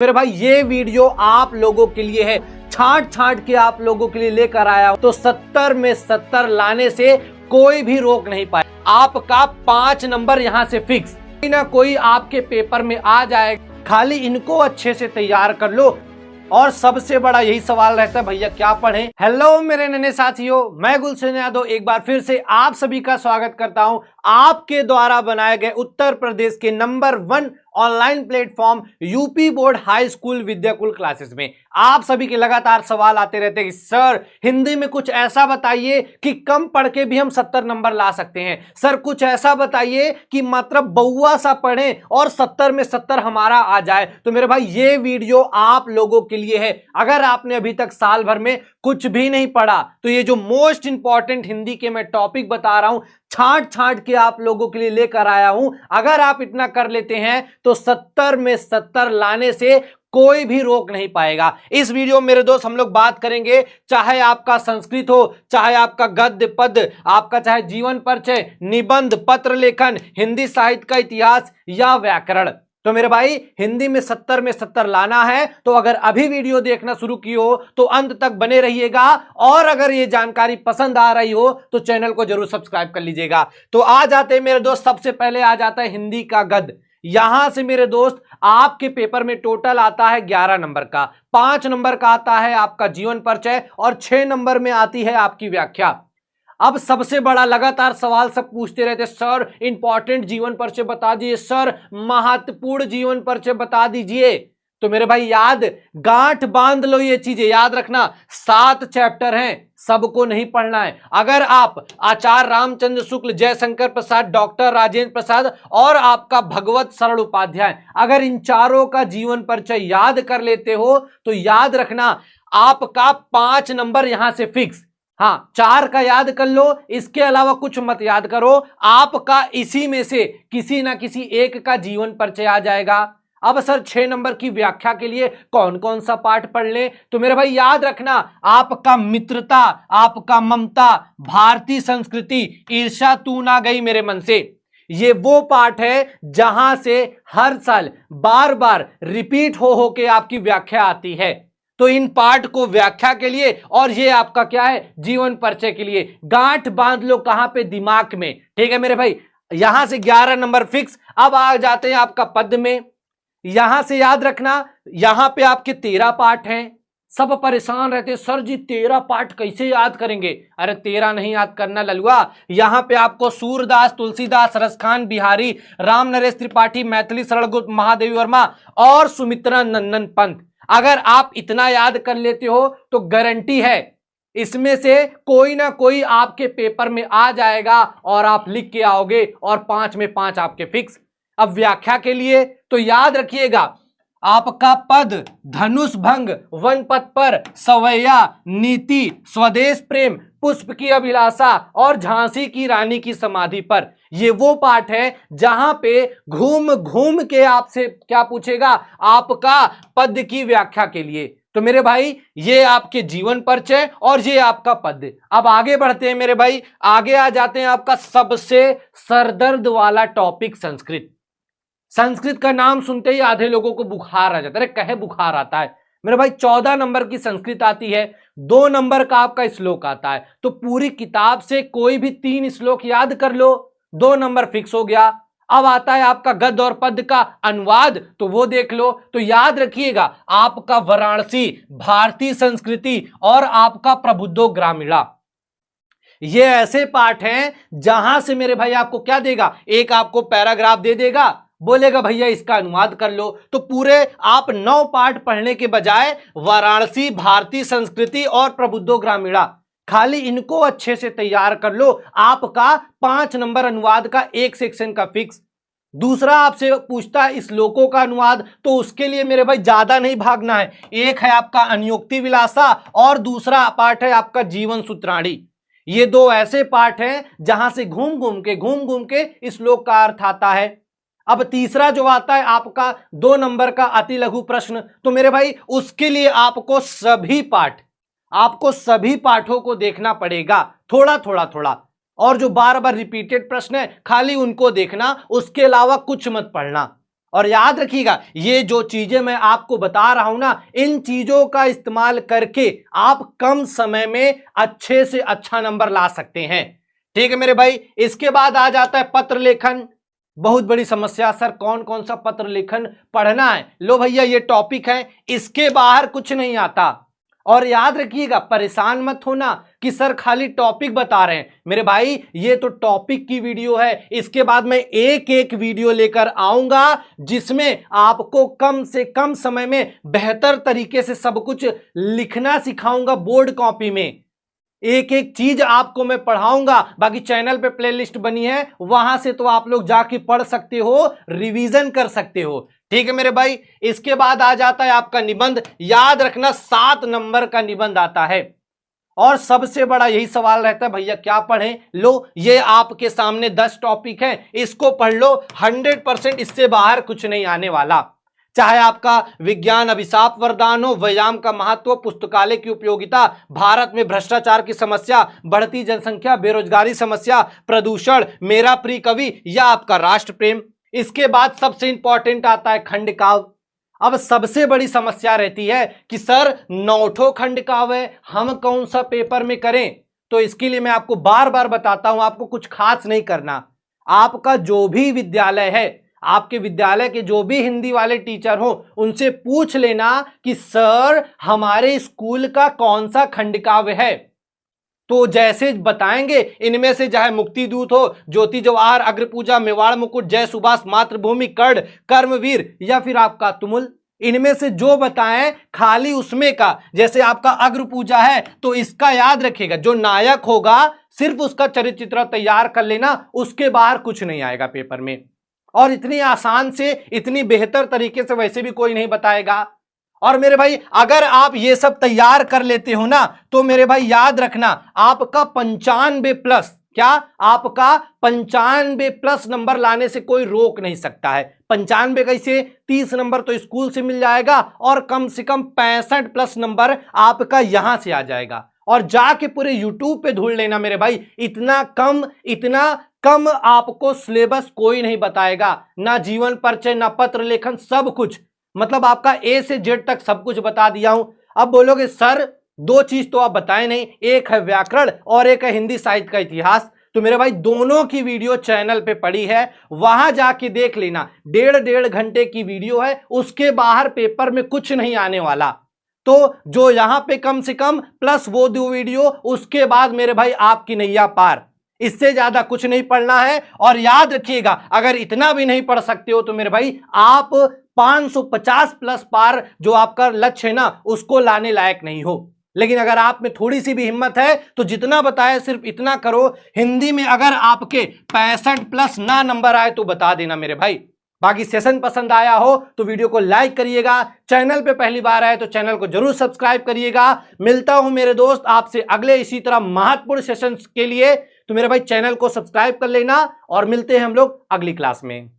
मेरे भाई ये वीडियो आप लोगों के लिए है, छांट छांट के आप लोगों के लिए लेकर आया हूं। तो 70 में 70 लाने से कोई भी रोक नहीं पाए। आपका 5 नंबर यहां से फिक्स, कोई ना कोई आपके पेपर में आ जाएगा। खाली इनको अच्छे से तैयार कर लो। और सबसे बड़ा यही सवाल रहता है, भैया क्या पढ़ें। हेलो मेरे नन्हे साथियों, मैं गुलशन यादव एक बार फिर से आप सभी का स्वागत करता हूं आपके द्वारा बनाए गए उत्तर प्रदेश के number 1 online platform UP board high school Vidyakul classes में। आप सभी के लगातार सवाल आते रहते हैं कि सर हिंदी में कुछ ऐसा बताइए कि कम पढ़ के भी हम 70 नंबर ला सकते हैं। सर कुछ ऐसा बताइए कि मतलब बउआ सा पढ़ें और 70 में 70 हमारा आ जाए। तो मेरे भाई ये वीडियो आप लोगों के लिए है। अगर आपने अभी तक साल भर में कुछ भी नहीं पढ़ा तो ये जो मोस्ट इंपॉर्टेंट हिंदी के मैं टॉपिक बता रहा हूं, छांट छांट के आप लोगों के लिए लेकर आया हूं। अगर आप इतना कर लेते हैं तो 70 में 70 लाने से कोई भी रोक नहीं पाएगा। इस वीडियो में मेरे दोस्त हम लोग बात करेंगे, चाहे आपका संस्कृत हो, चाहे आपका गद्य पद, आपका चाहे जीवन परिचय, निबंध, पत्र लेखन, हिंदी साहित्य का इतिहास या व्याकरण। तो मेरे भाई हिंदी में 70 में 70 लाना है तो अगर अभी वीडियो देखना शुरू की हो तो अंत तक बने रहिएगा। और अगर ये जानकारी पसंद आ रही हो तो चैनल को जरूर सब्सक्राइब कर लीजिएगा। तो आ जाते हैं मेरे दोस्त, सबसे पहले आ जाता है हिंदी का गद्य। यहां से मेरे दोस्त आपके पेपर में टोटल आता है 11 नंबर का, 5 नंबर का आता है आपका जीवन परिचय और 6 नंबर में आती है आपकी व्याख्या। अब सबसे बड़ा लगातार सवाल सब पूछते रहते, सर इंपॉर्टेंट जीवन परिचय बता दीजिए, सर महत्वपूर्ण जीवन परिचय बता दीजिए। तो मेरे भाई याद गांठ बांध लो, ये चीजें याद रखना। 7 चैप्टर हैं, सबको नहीं पढ़ना है। अगर आप आचार्य रामचंद्र शुक्ल, जयशंकर प्रसाद, डॉक्टर राजेंद्र प्रसाद और आपका भगवत सरल उपाध्याय, अगर इन चारों का जीवन परिचय याद कर लेते हो तो याद रखना आपका 5 नंबर यहां से फिक्स। हाँ, 4 का याद कर लो, इसके अलावा कुछ मत याद करो, आपका इसी में से किसी ना किसी एक का जीवन परिचय आ जाएगा। अब सर 6 नंबर की व्याख्या के लिए कौन कौन सा पाठ पढ़ ले? तो मेरे भाई याद रखना आपका मित्रता, आपका ममता, भारतीय संस्कृति, ईर्ष्या तू ना गई मेरे मन से, ये वो पाठ है जहां से हर साल बार बार रिपीट हो के आपकी व्याख्या आती है। तो इन पाठ को व्याख्या के लिए और ये आपका क्या है जीवन परिचय के लिए गांठ बांध लो कहां पे, दिमाग में। ठीक है मेरे भाई, यहां से 11 नंबर फिक्स। अब आ जाते हैं आपका पद में। यहां से याद रखना यहां पे आपके 13 पाठ हैं। सब परेशान रहते, सर जी 13 पाठ कैसे याद करेंगे? अरे 13 नहीं याद करना ललुआ, यहां पे आपको सूरदास, तुलसीदास, रसखान बिहारी, राम नरेश त्रिपाठी, मैथिली सरल गुप्त, महादेवी वर्मा और सुमित्रा नंदन पंत। अगर आप इतना याद कर लेते हो तो गारंटी है इसमें से कोई ना कोई आपके पेपर में आ जाएगा और आप लिख के आओगे और 5 में 5 आपके फिक्स। अब व्याख्या के लिए तो याद रखिएगा आपका पद, धनुष भंग, वन पथ पर, सवैया, नीति, स्वदेश प्रेम, पुष्प की अभिलाषा और झांसी की रानी की समाधि पर। ये वो पाठ है जहां पे घूम घूम के आपसे क्या पूछेगा, आपका पद की व्याख्या के लिए। तो मेरे भाई ये आपके जीवन परिचय और ये आपका पद। अब आगे बढ़ते हैं मेरे भाई, आगे आ जाते हैं आपका सबसे सरदर्द वाला टॉपिक संस्कृत। संस्कृत का नाम सुनते ही आधे लोगों को बुखार आ जाता है। अरे कहे बुखार आता है मेरे भाई, 14 नंबर की संस्कृत आती है, 2 नंबर का आपका श्लोक आता है। तो पूरी किताब से कोई भी 3 श्लोक याद कर लो, 2 नंबर फिक्स हो गया। अब आता है आपका गद्य और पद्य का अनुवाद, तो वो देख लो। तो याद रखिएगा आपका वाराणसी, भारतीय संस्कृति और आपका प्रबुद्धो ग्रामीणा, ये ऐसे पाठ हैं जहां से मेरे भाई आपको क्या देगा, एक आपको पैराग्राफ दे देगा, बोलेगा भैया इसका अनुवाद कर लो। तो पूरे आप 9 पाठ पढ़ने के बजाय वाराणसी, भारतीय संस्कृति और प्रबुद्धो ग्रामीणा, खाली इनको अच्छे से तैयार कर लो, आपका 5 नंबर अनुवाद का एक सेक्शन का फिक्स। दूसरा आपसे पूछता है श्लोकों का अनुवाद, तो उसके लिए मेरे भाई ज्यादा नहीं भागना है। एक है आपका अन्योक्ति विलासा और दूसरा पाठ है आपका जीवन सूत्राणी। ये 2 ऐसे पाठ हैं जहां से घूम घूम के श्लोक का अर्थ आता है। अब तीसरा जो आता है आपका 2 नंबर का अति लघु प्रश्न, तो मेरे भाई उसके लिए आपको सभी पाठों को देखना पड़ेगा, थोड़ा थोड़ा। और जो बार बार रिपीटेड प्रश्न है खाली उनको देखना, उसके अलावा कुछ मत पढ़ना। और याद रखिएगा, ये जो चीजें मैं आपको बता रहा हूं ना, इन चीजों का इस्तेमाल करके आप कम समय में अच्छे से अच्छा नंबर ला सकते हैं। ठीक है मेरे भाई। इसके बाद आ जाता है पत्र लेखन। बहुत बड़ी समस्या, सर कौन कौन सा पत्र लेखन पढ़ना है? लो भैया, ये टॉपिक है, इसके बाहर कुछ नहीं आता। और याद रखिएगा, परेशान मत होना कि सर खाली टॉपिक बता रहे हैं। मेरे भाई, ये तो टॉपिक की वीडियो है। इसके बाद मैं एक एक वीडियो लेकर आऊंगा जिसमें आपको कम से कम समय में बेहतर तरीके से सब कुछ लिखना सिखाऊंगा। बोर्ड कॉपी में एक एक चीज आपको मैं पढ़ाऊंगा। बाकी चैनल पे प्लेलिस्ट बनी है, वहां से तो आप लोग जाके पढ़ सकते हो, रिवीजन कर सकते हो। ठीक है मेरे भाई। इसके बाद आ जाता है आपका निबंध। याद रखना, 7 नंबर का निबंध आता है। और सबसे बड़ा यही सवाल रहता है, भैया क्या पढ़ें? लो, ये आपके सामने 10 टॉपिक हैं, इसको पढ़ लो। 100% इससे बाहर कुछ नहीं आने वाला। चाहे आपका विज्ञान अभिशाप वरदान हो, व्यायाम का महत्व, पुस्तकालय की उपयोगिता, भारत में भ्रष्टाचार की समस्या, बढ़ती जनसंख्या, बेरोजगारी समस्या, प्रदूषण, मेरा प्रिय कवि, या आपका राष्ट्र प्रेम। इसके बाद सबसे इंपॉर्टेंट आता है खंड काव्य। अब सबसे बड़ी समस्या रहती है कि सर 9 खंड काव्य है, हम कौन सा पेपर में करें? तो इसके लिए मैं आपको बार बार बताता हूं, आपको कुछ खास नहीं करना। आपका जो भी विद्यालय है, आपके विद्यालय के जो भी हिंदी वाले टीचर हो, उनसे पूछ लेना कि सर हमारे स्कूल का कौन सा खंड काव्य है। तो जैसे बताएंगे, इनमें से चाहे मुक्ति दूत हो, ज्योति जवाहर, अग्रपूजा, मेवाड़ मुकुट, जय सुभाष, मातृभूमि, कर्ण, कर्मवीर, या फिर आपका तुमुल, इनमें से जो बताएं खाली उसमें का। जैसे आपका अग्रपूजा है तो इसका याद रखिएगा, जो नायक होगा सिर्फ उसका चरित्र चित्र तैयार कर लेना, उसके बाहर कुछ नहीं आएगा पेपर में। और इतनी आसान से, इतनी बेहतर तरीके से वैसे भी कोई नहीं बताएगा। और मेरे भाई, अगर आप ये सब तैयार कर लेते हो ना, तो मेरे भाई याद रखना, आपका 95+, क्या आपका 95+ नंबर लाने से कोई रोक नहीं सकता है। 95 कैसे? 30 नंबर तो स्कूल से मिल जाएगा, और कम से कम 65+ नंबर आपका यहां से आ जाएगा। और जाके पूरे यूट्यूब पे ढूंढ लेना मेरे भाई, इतना कम आपको सिलेबस कोई नहीं बताएगा। ना जीवन परिचय, ना पत्र लेखन, सब कुछ, मतलब आपका A से Z तक सब कुछ बता दिया हूं। अब बोलोगे सर 2 चीज तो आप बताए नहीं, एक है व्याकरण और एक है हिंदी साहित्य का इतिहास। तो मेरे भाई, दोनों की वीडियो चैनल पे पड़ी है, वहां जाके देख लेना। 1.5 घंटे की वीडियो है, उसके बाहर पेपर में कुछ नहीं आने वाला। तो जो यहां पे कम से कम प्लस वो 2 वीडियो, उसके बाद मेरे भाई आपकी नैया पार। इससे ज्यादा कुछ नहीं पढ़ना है। और याद रखिएगा, अगर इतना भी नहीं पढ़ सकते हो तो मेरे भाई आप 550+ पार जो आपका लक्ष्य है ना, उसको लाने लायक नहीं हो। लेकिन अगर आप में थोड़ी सी भी हिम्मत है तो जितना बताया सिर्फ इतना करो। हिंदी में अगर आपके 65+ ना नंबर आए तो बता देना मेरे भाई। बाकी सेशन पसंद आया हो तो वीडियो को लाइक करिएगा। चैनल पे पहली बार आए तो चैनल को जरूर सब्सक्राइब करिएगा। मिलता हूं मेरे दोस्त आपसे अगले इसी तरह महत्वपूर्ण सेशंस के लिए। तो मेरे भाई चैनल को सब्सक्राइब कर लेना, और मिलते हैं हम लोग अगली क्लास में।